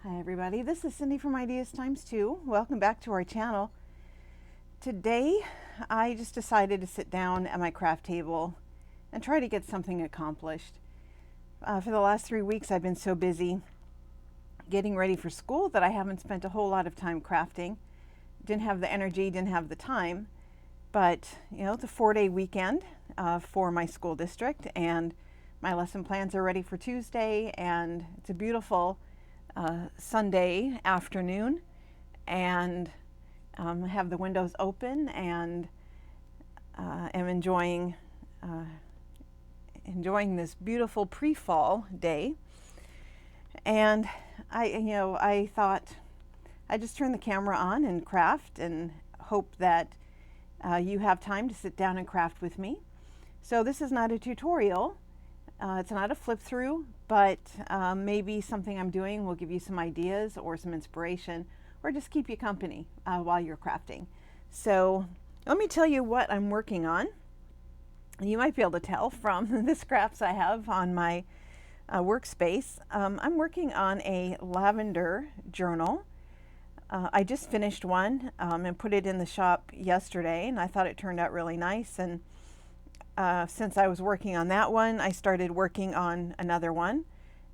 Hi everybody, this is Cindy from Ideas Times 2. Welcome back to our channel. Today I just decided to sit down at my craft table and try to get something accomplished. For the last 3 weeks I've been so busy getting ready for school that I haven't spent a whole lot of time crafting. Didn't have the energy, didn't have the time, but it's a 4-day weekend for my school district, and my lesson plans are ready for Tuesday, and it's a beautiful Sunday afternoon, and I have the windows open and am enjoying this beautiful pre-fall day. And I thought I'd just turn the camera on and craft and hope that you have time to sit down and craft with me. So this is not a tutorial. It's not a flip through, but maybe something I'm doing will give you some ideas or some inspiration, or just keep you company while you're crafting. So let me tell you what I'm working on. You might be able to tell from the scraps I have on my workspace. I'm working on a lavender journal. I just finished one and put it in the shop yesterday, and I thought it turned out really nice. And since I was working on that one, I started working on another one,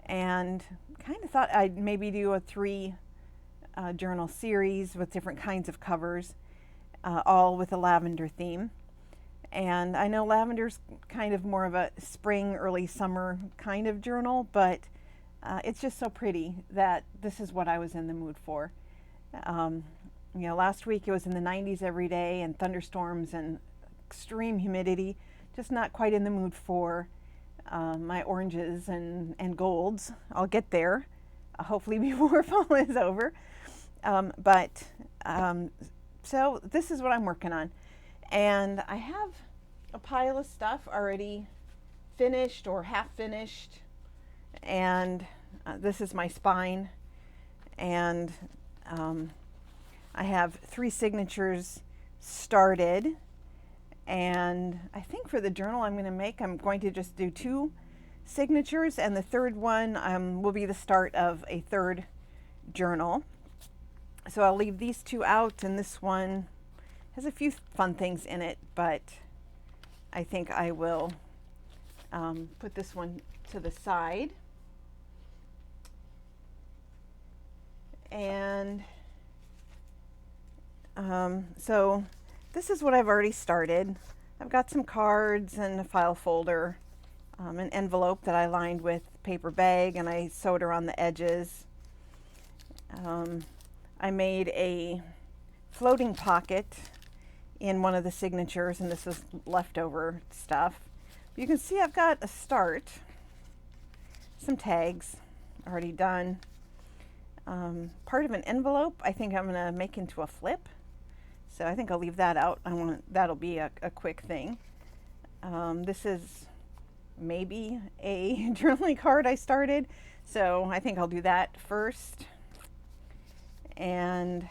and kind of thought I'd maybe do a 3 journal series with different kinds of covers, all with a lavender theme. And I know lavender's kind of more of a spring, early summer kind of journal, but it's just so pretty that this is what I was in the mood for. Last week it was in the 90s every day, and thunderstorms and extreme humidity. Just not quite in the mood for my oranges and golds. I'll get there, hopefully before fall is over. So this is what I'm working on. And I have a pile of stuff already finished or half finished. And this is my spine. And I have 3 signatures started. And I think for the journal I'm going to just do 2 signatures, and the third one will be the start of a 3rd journal. So I'll leave these 2 out, and this one has a few fun things in it, but I think I will put this one to the side. And so this is what I've already started. I've got some cards and a file folder, an envelope that I lined with paper bag, and I sewed around the edges. I made a floating pocket in one of the signatures, and this is leftover stuff. You can see I've got a start, some tags already done. Part of an envelope I think I'm going to make into a flip. So I think I'll leave that out. That'll be a quick thing. This is maybe a journaling card I started, so I think I'll do that first. And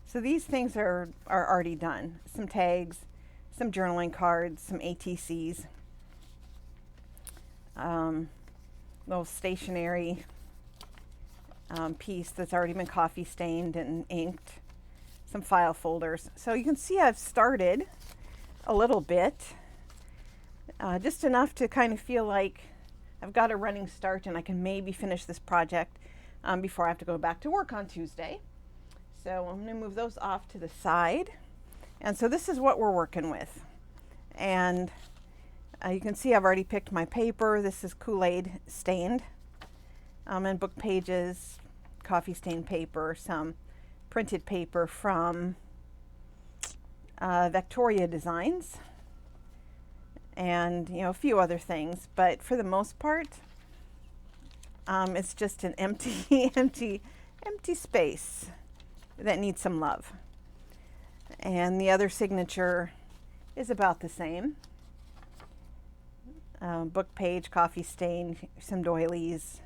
so these things are already done. Some tags, some journaling cards, some ATCs, little stationery piece that's already been coffee stained and inked. Some file folders. So you can see I've started a little bit, just enough to kind of feel like I've got a running start and I can maybe finish this project before I have to go back to work on Tuesday. So I'm going to move those off to the side. And so this is what we're working with. And you can see I've already picked my paper. This is Kool-Aid stained, and book pages, coffee stained paper, some printed paper from Victoria Designs, and a few other things, but for the most part it's just an empty space that needs some love. And the other signature is about the same. Book page, coffee stain, some doilies,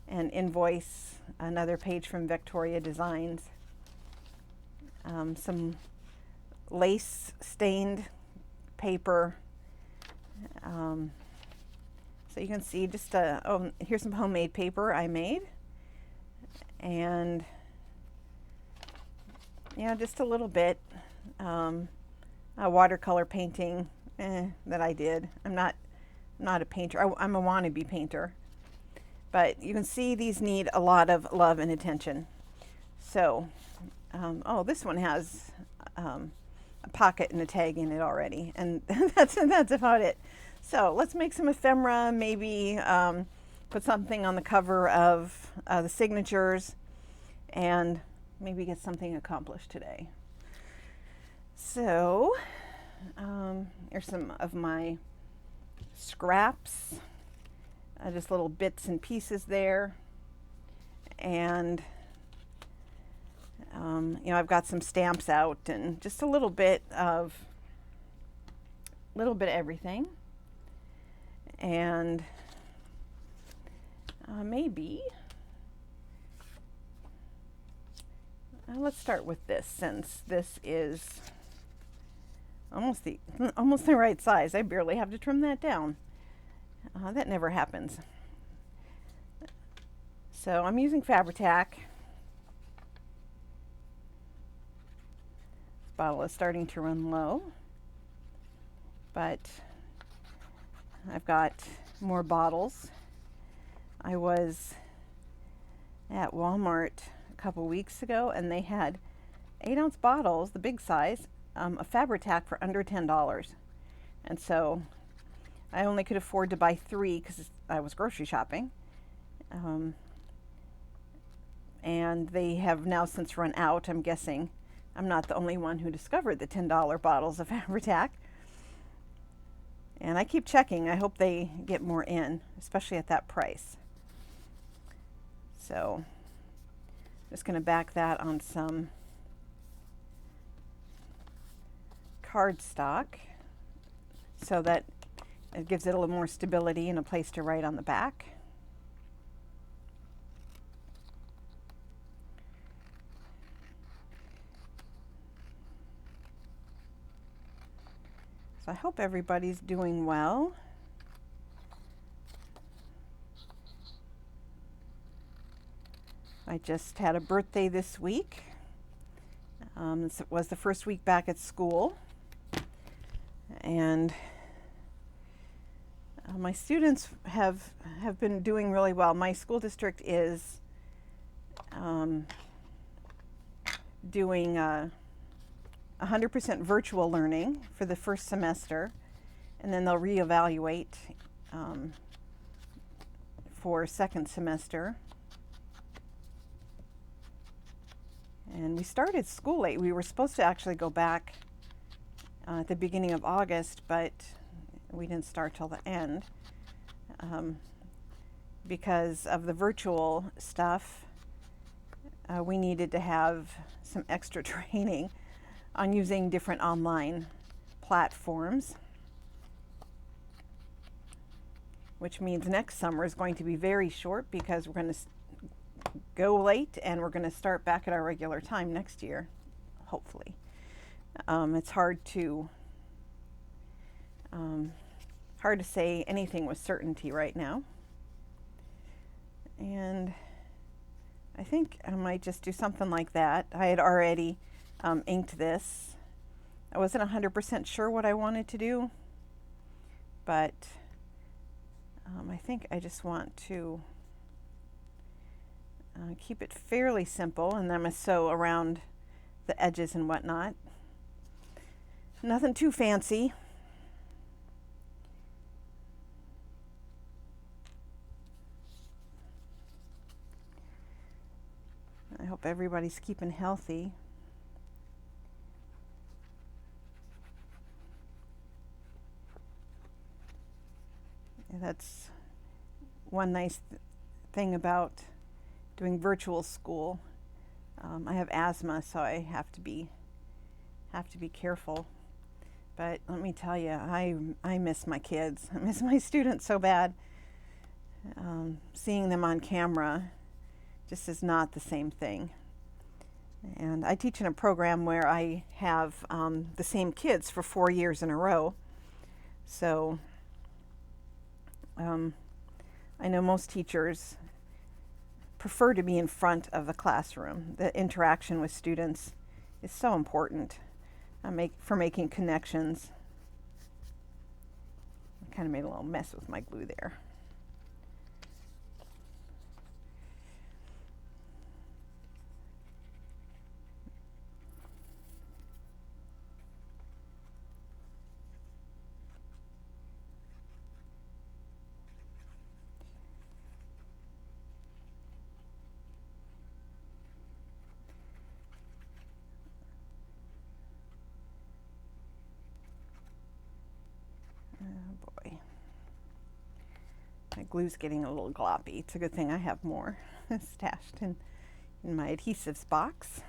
an invoice, another page from Victoria Designs. Some lace stained paper. So you can see just here's some homemade paper I made. and yeah, just a little bit. A watercolor painting that I did. I'm not a painter. I'm a wannabe painter. But you can see these need a lot of love and attention. So, oh, this one has a pocket and a tag in it already, and that's about it. So let's make some ephemera, maybe put something on the cover of the signatures, and maybe get something accomplished today. So here's some of my scraps, just little bits and pieces there, and I've got some stamps out and just a little bit of everything, and maybe let's start with this, since this is almost the right size. I barely have to trim that down. That never happens. So I'm using Fabri-Tac. This bottle is starting to run low, but I've got more bottles. I was at Walmart a couple weeks ago, and they had 8-ounce bottles, the big size, of Fabri-Tac for under $10. And so I only could afford to buy 3 because I was grocery shopping. And they have now since run out. I'm guessing I'm not the only one who discovered the $10 bottles of Fabri-Tac. And I keep checking. I hope they get more in, especially at that price. So just going to back that on some cardstock so that it gives it a little more stability and a place to write on the back. So I hope everybody's doing well. I just had a birthday this week. This was the first week back at school, and my students have been doing really well. My school district is doing 100% virtual learning for the first semester, and then they'll reevaluate for second semester. And we started school late. We were supposed to actually go back at the beginning of August, but we didn't start till the end because of the virtual stuff. We needed to have some extra training on using different online platforms, which means next summer is going to be very short because we're going to go late and we're going to start back at our regular time next year, hopefully. It's hard to say anything with certainty right now. And I think I might just do something like that. I had already inked this. I wasn't 100% sure what I wanted to do, but I think I just want to keep it fairly simple, and then I'm going to sew around the edges and whatnot. Nothing too fancy. I hope everybody's keeping healthy. That's one nice thing about doing virtual school. I have asthma, so I have to be careful. But let me tell you, I miss my kids. I miss my students so bad. Seeing them on camera just is not the same thing. And I teach in a program where I have the same kids for 4 years in a row. So I know most teachers prefer to be in front of the classroom. The interaction with students is so important for making connections. I kind of made a little mess with my glue there. Oh boy. My glue's getting a little gloppy. It's a good thing I have more stashed in my adhesives box.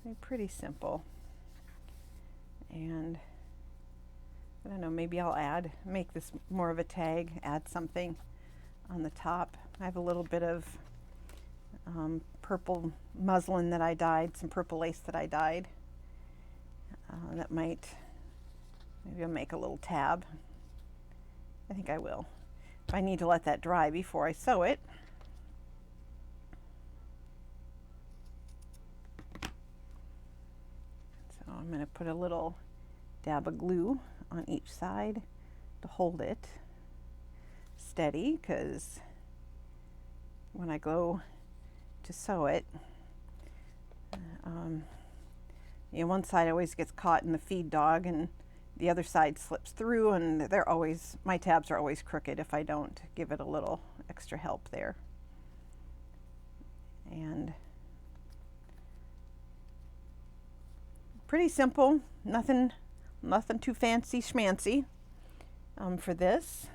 They're pretty simple. And I don't know, maybe I'll make this more of a tag, add something on the top. I have a little bit of purple muslin that I dyed, some purple lace that I dyed. Maybe I'll make a little tab. I think I will. If I need to let that dry before I sew it. So I'm going to put a little dab of glue on each side to hold it steady, because when I go to sew it, one side always gets caught in the feed dog and the other side slips through, and my tabs are always crooked if I don't give it a little extra help there. And pretty simple, nothing too fancy schmancy for this.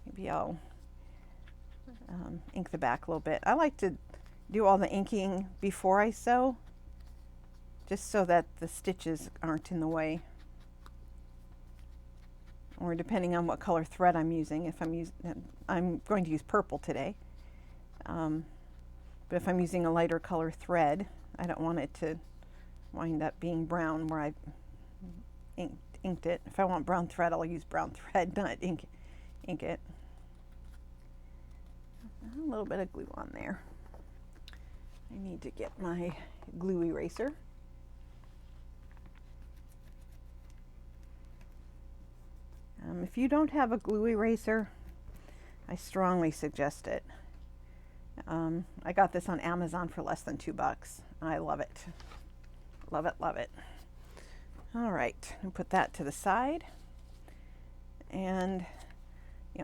Maybe I'll ink the back a little bit. I like to do all the inking before I sew, just so that the stitches aren't in the way. Or depending on what color thread I'm using. I'm going to use purple today. But if I'm using a lighter color thread, I don't want it to wind up being brown where I inked it. If I want brown thread, I'll use brown thread, not ink it. A little bit of glue on there. I need to get my glue eraser. If you don't have a glue eraser, I strongly suggest it. I got this on Amazon for less than $2. I love it. Love it, love it. All right, I'll put that to the side. And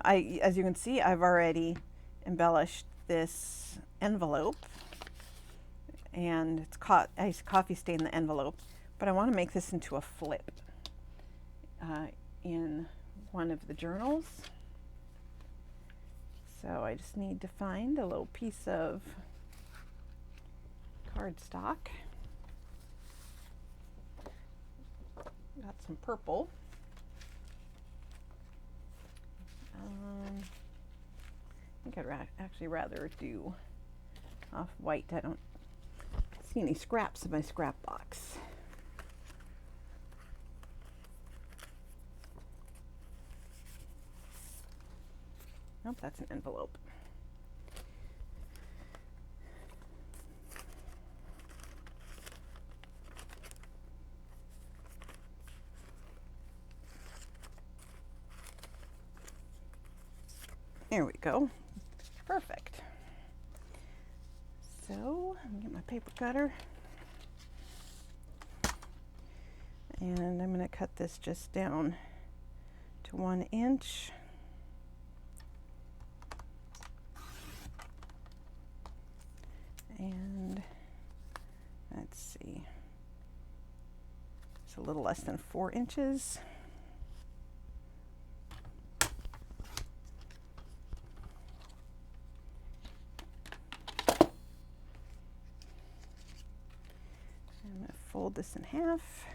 as you can see, I've already embellished this envelope, and it's iced coffee stain the envelope, but I want to make this into a flip in one of the journals. So I just need to find a little piece of cardstock. Got some purple. I think I'd actually rather do off white. I don't see any scraps in my scrap box. Nope, that's an envelope. There we go. Perfect. So, let me get my paper cutter. And I'm going to cut this just down to 1 inch. And let's see, it's a little less than 4 inches. I'm going to fold this in half.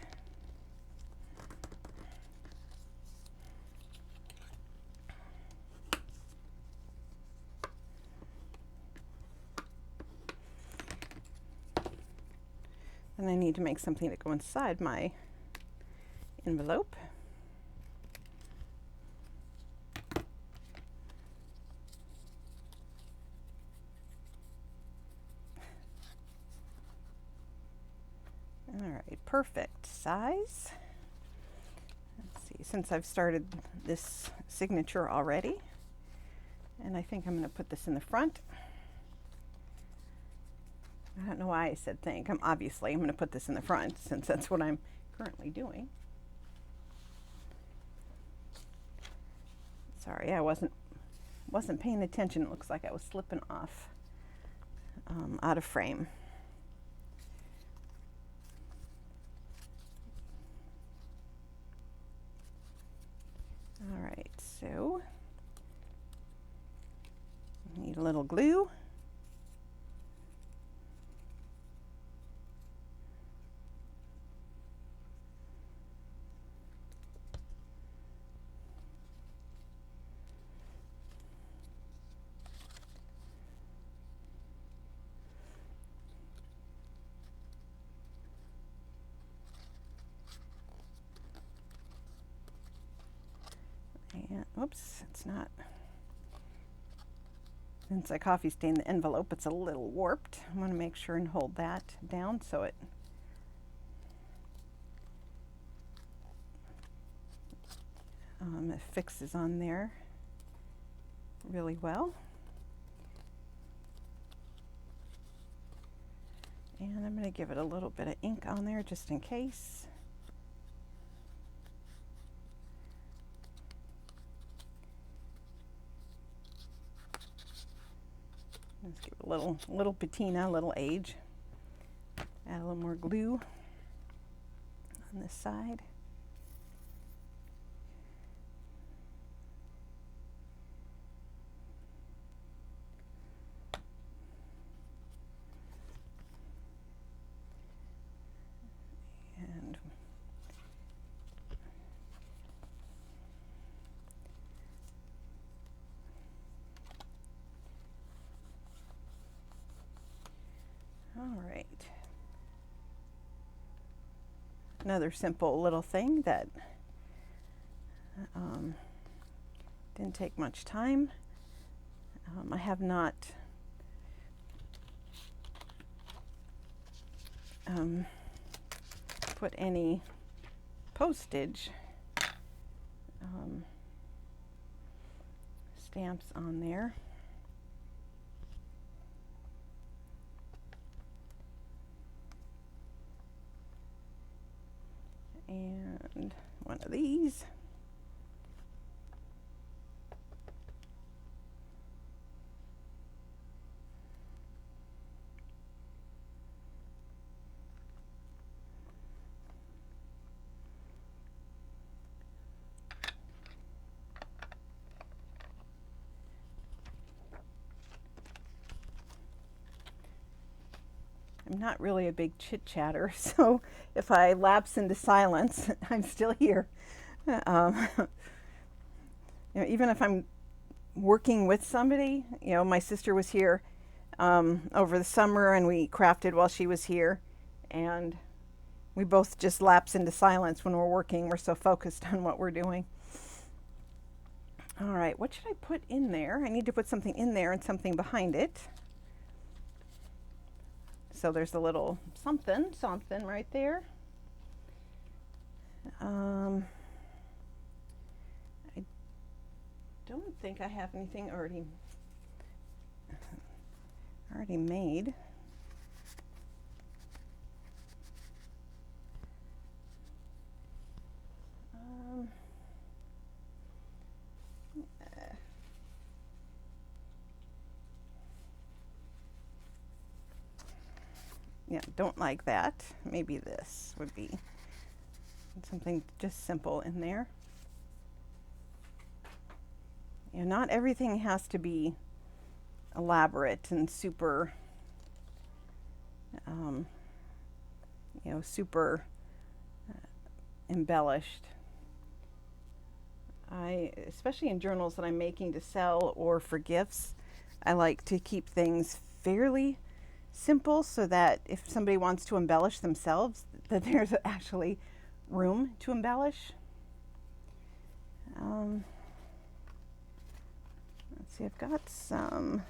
And I need to make something to go inside my envelope. All right, perfect size. Let's see, since I've started this signature already, and I think I'm going to put this in the front. I don't know why I said think. I'm going to put this in the front since that's what I'm currently doing. Sorry, I wasn't paying attention. It looks like I was slipping off out of frame. All right, so need a little glue. And, oops, it's not. Since I coffee stained the envelope, it's a little warped. I want to make sure and hold that down so it fixes on there really well. And I'm going to give it a little bit of ink on there just in case. Let's give it a little patina, a little age. Add a little more glue on this side. And all right. Another simple little thing that didn't take much time. I have not put any postage stamps on there. And one of these. I'm not really a big chit-chatter, so if I lapse into silence, I'm still here. You know, even if I'm working with somebody, you know, my sister was here over the summer and we crafted while she was here, and we both just lapse into silence when we're working. We're so focused on what we're doing. All right, what should I put in there? I need to put something in there and something behind it. So there's a little something right there. I don't think I have anything already made. Yeah, don't like that. Maybe this would be something just simple in there. You know, not everything has to be elaborate and super, you know, super embellished. Especially in journals that I'm making to sell or for gifts, I like to keep things fairly simple so that if somebody wants to embellish themselves, that there's actually room to embellish. Let's see, I've got some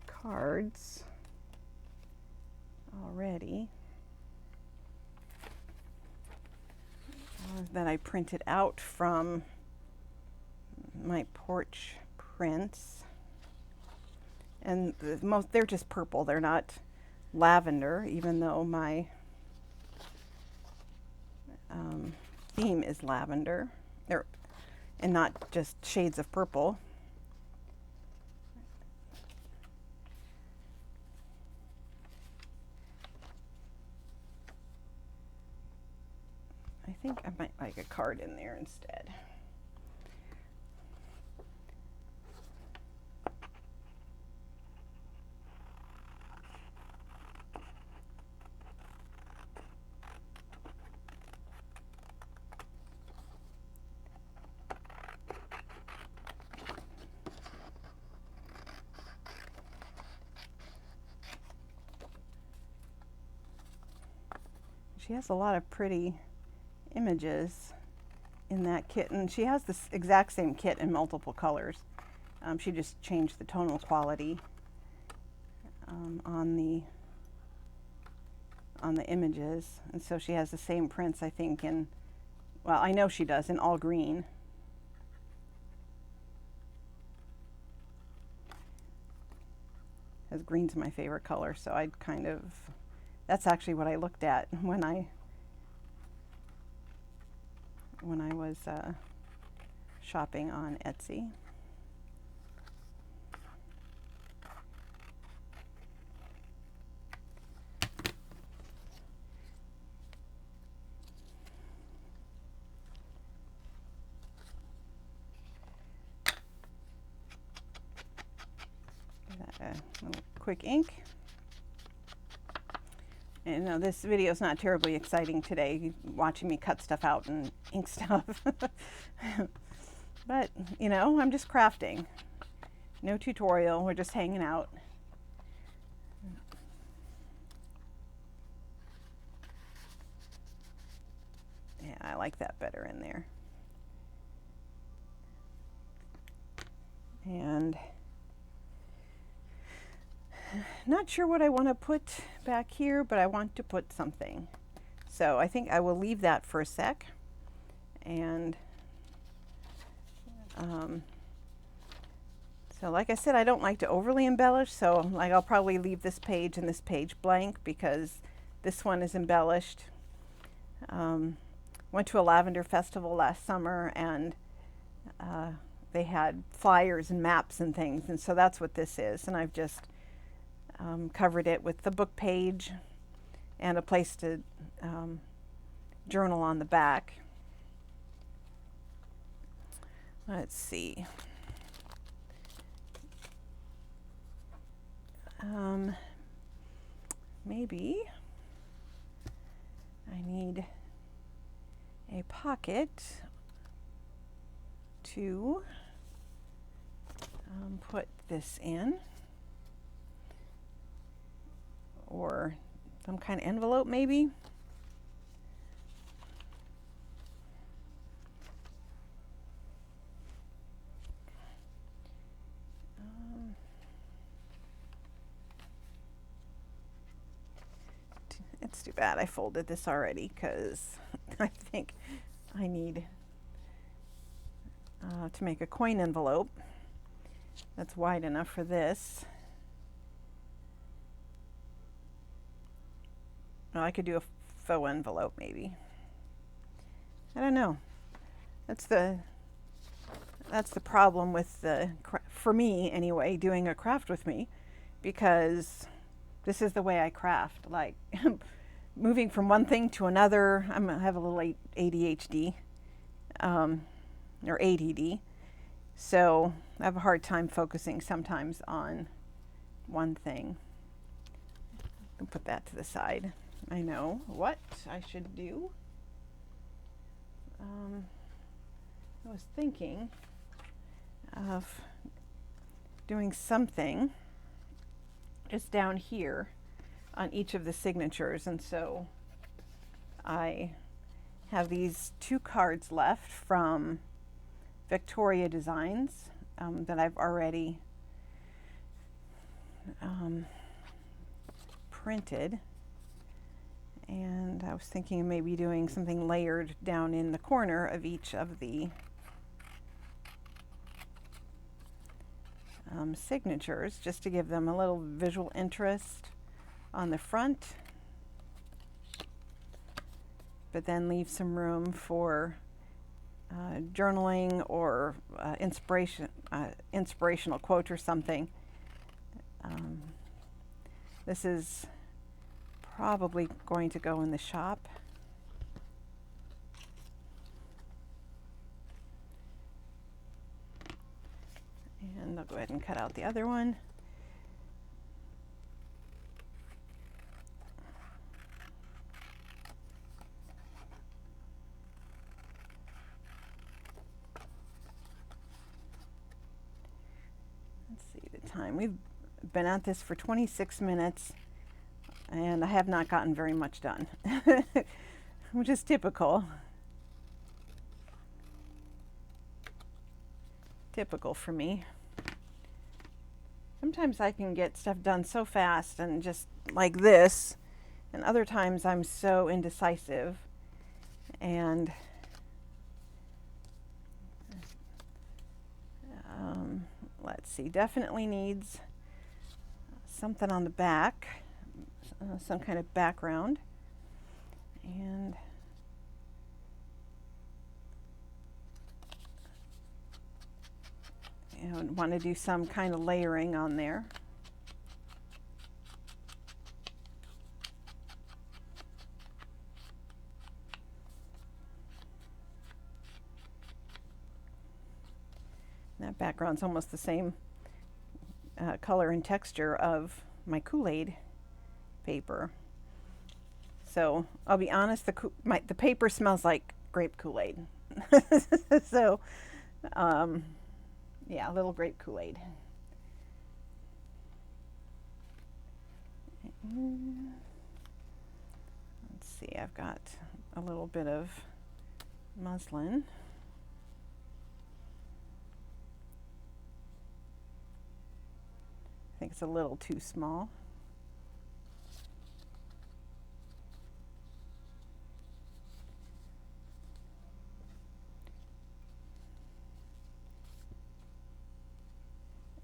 cards already that I printed out from my porch prints, and they're just purple. They're not lavender, even though my theme is lavender, and not just shades of purple. I think I might like a card in there instead. She has a lot of pretty images in that kit, and she has this exact same kit in multiple colors. She just changed the tonal quality on the images, and so she has the same prints, I think, in, well, I know she does, in all green. Because green's my favorite color, so I'd kind of, that's actually what I looked at when I was shopping on Etsy. A little quick ink. And this video is not terribly exciting today, watching me cut stuff out and ink stuff. But, you know, I'm just crafting. No tutorial, we're just hanging out. Yeah, I like that better in there. And not sure what I want to put back here, but I want to put something. So I think I will leave that for a sec. And so like I said, I don't like to overly embellish, so like I'll probably leave this page and this page blank because this one is embellished. Went to a lavender festival last summer, and they had flyers and maps and things, and so that's what this is. And I've just covered it with the book page and a place to journal on the back. Let's see. Maybe I need a pocket to put this in, or some kind of envelope maybe. It's too bad I folded this already, because I think I need to make a coin envelope that's wide enough for this. Well, I could do a faux envelope maybe. I don't know. That's the problem with for me anyway, doing a craft with me, because this is the way I craft, like moving from one thing to another. I have a little ADHD, or ADD, so I have a hard time focusing sometimes on one thing. I'll put that to the side. I know what I should do. I was thinking of doing something just down here on each of the signatures. And so I have these 2 cards left from Victoria Designs that I've already printed. And I was thinking of maybe doing something layered down in the corner of each of the signatures, just to give them a little visual interest on the front, but then leave some room for journaling or inspirational quote or something. This is probably going to go in the shop. And I'll go ahead and cut out the other one. Let's see the time. We've been at this for 26 minutes and I have not gotten very much done, which is typical. Typical for me. Sometimes I can get stuff done so fast and just like this, and other times I'm so indecisive. And let's see, definitely needs something on the back, some kind of background. And want to do some kind of layering on there. That background's almost the same color and texture of my Kool-Aid paper. So I'll be honest, the paper smells like grape Kool-Aid. So yeah, a little grape Kool-Aid. Let's see, I've got a little bit of muslin. I think it's a little too small.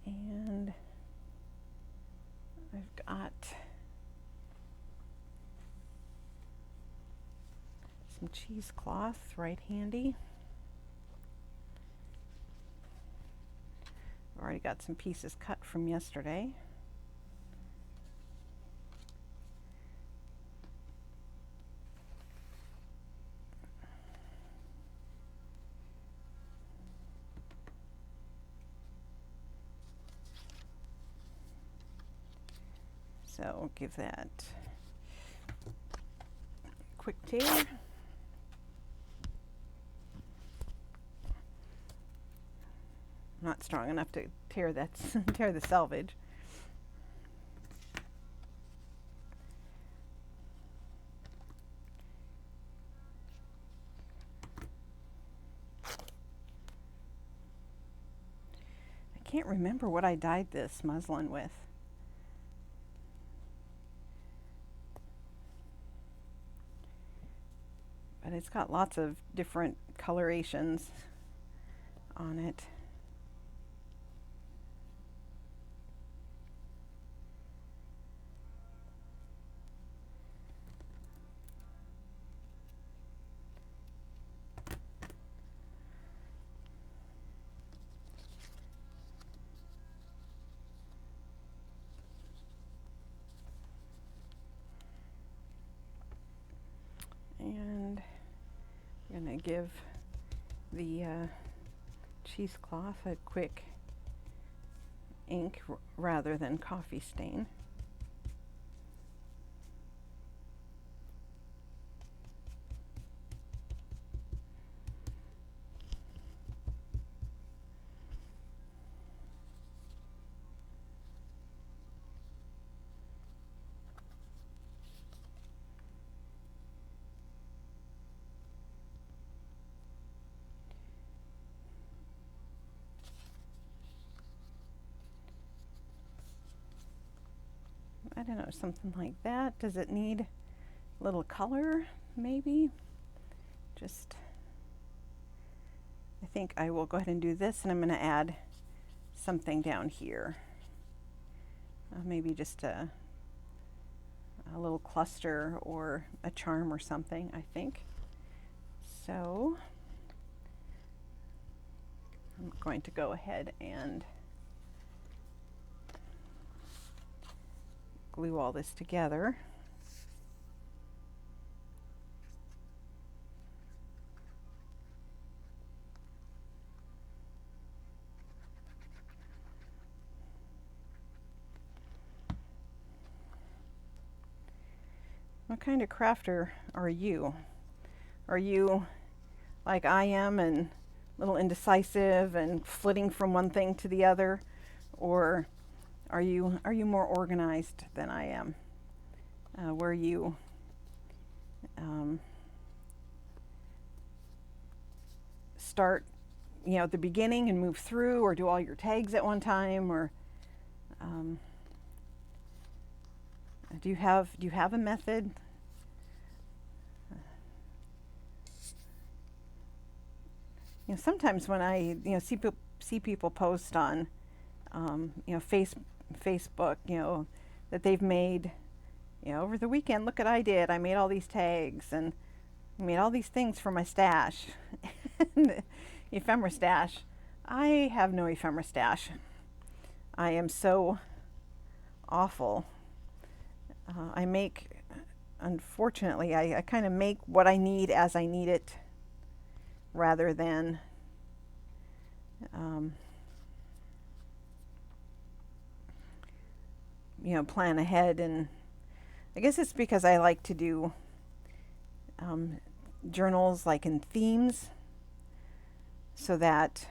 And I've got some cheesecloth right handy. I've already got some pieces cut from yesterday. So give that a quick tear. Not strong enough to tear that tear the selvage. I can't remember what I dyed this muslin with. But it's got lots of different colorations on it. And I'm going to give the cheesecloth a quick ink rather than coffee stain. I don't know, something like that. Does it need a little color, maybe? Just, I think I will go ahead and do this, and I'm going to add something down here. Maybe just a little cluster or a charm or something, I think. So I'm going to go ahead and glue all this together. What kind of crafter are you? Are you like I am and a little indecisive and flitting from one thing to the other? Or are you more organized than I am? Where you start, at the beginning and move through, or do all your tags at one time, or do you have a method? Sometimes when I see people post on Facebook, that they've made, over the weekend, look what I did. I made all these tags and I made all these things for my stash. Ephemera stash. I have no ephemera stash. I am so awful. I make, unfortunately, I kind of make what I need as I need it, rather than plan ahead. And I guess it's because I like to do journals like in themes, so that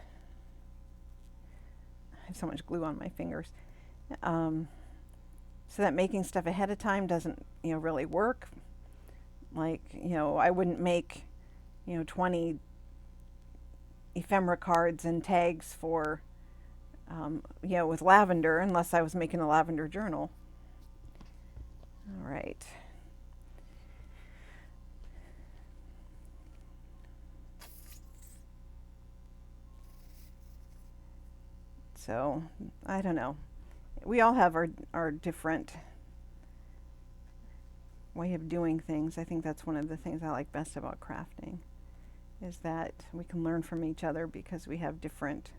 I have so much glue on my fingers, so that making stuff ahead of time doesn't really work. Like, I wouldn't make 20 ephemera cards and tags for with lavender unless I was making a lavender journal. All right. So, I don't know. We all have our different way of doing things. I think that's one of the things I like best about crafting, is that we can learn from each other because we have different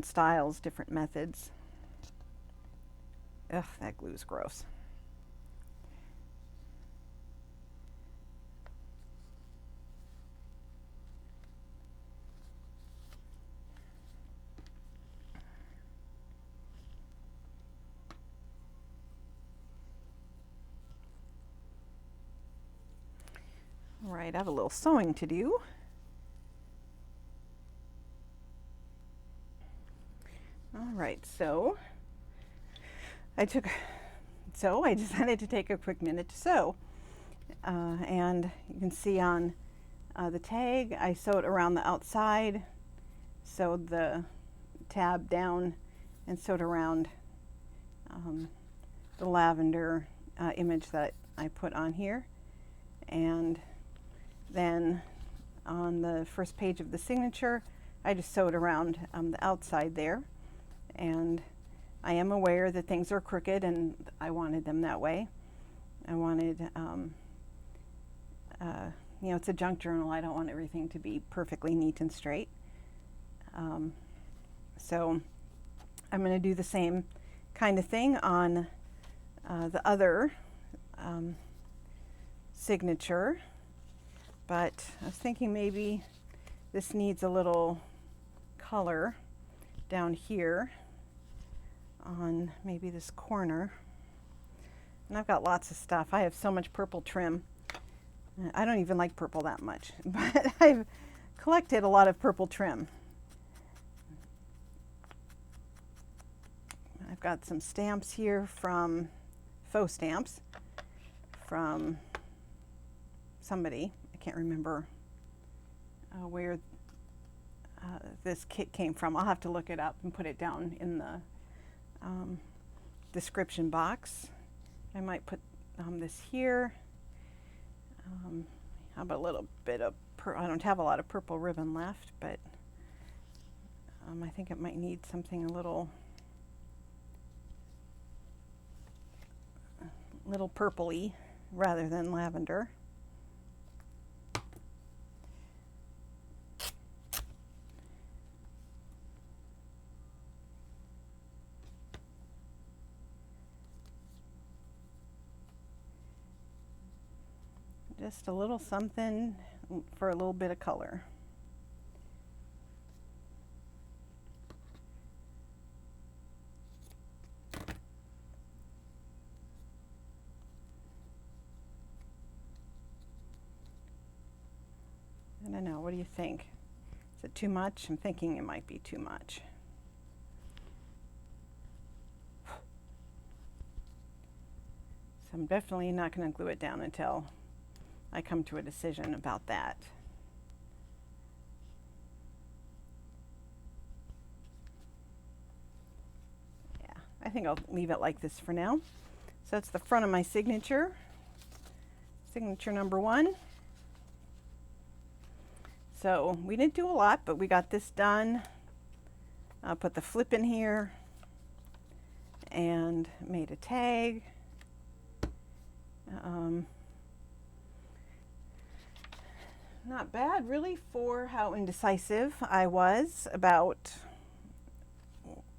styles, different methods. Ugh, that glue is gross. All right, I have a little sewing to do. All right, so I decided to take a quick minute to sew. And you can see on the tag, I sewed around the outside, sewed the tab down, and sewed around the lavender image that I put on here. And then on the first page of the signature, I just sewed around the outside there. And I am aware that things are crooked, and I wanted them that way. I wanted, it's a junk journal. I don't want everything to be perfectly neat and straight. So I'm going to do the same kind of thing on the other signature, but I was thinking maybe this needs a little color down here on maybe this corner. And I've got lots of stuff. I have so much purple trim. I don't even like purple that much, but I've collected a lot of purple trim. I've got some stamps here from faux stamps from somebody. I can't remember where this kit came from. I'll have to look it up and put it down in the description box. I might put this here. How about a little bit of I don't have a lot of purple ribbon left, but I think it might need something a little purpley rather than lavender. Just a little something for a little bit of color. I don't know, what do you think? Is it too much? I'm thinking it might be too much. So I'm definitely not going to glue it down until I come to a decision about that. Yeah, I think I'll leave it like this for now. So that's the front of my signature. Signature number 1. So we didn't do a lot, but we got this done. I'll put the flip in here and made a tag. Not bad really for how indecisive I was about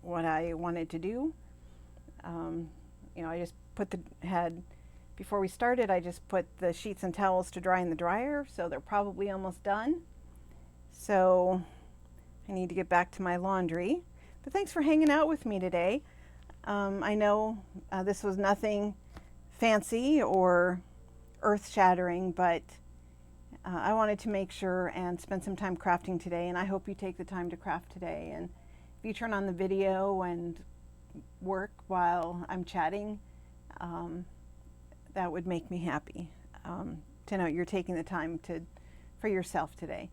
what I wanted to do. You know, I just put before we started, I just put the sheets and towels to dry in the dryer, so they're probably almost done. So I need to get back to my laundry. But thanks for hanging out with me today. I know this was nothing fancy or earth-shattering, but I wanted to make sure and spend some time crafting today, and I hope you take the time to craft today. And if you turn on the video and work while I'm chatting, that would make me happy to know you're taking the time for yourself today.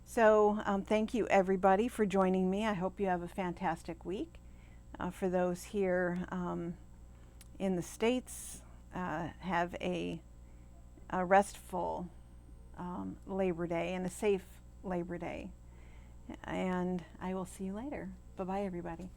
So thank you everybody for joining me. I hope you have a fantastic week. For those here in the States, have a restful Labor Day and a safe Labor Day. And I will see you later. Bye-bye, everybody.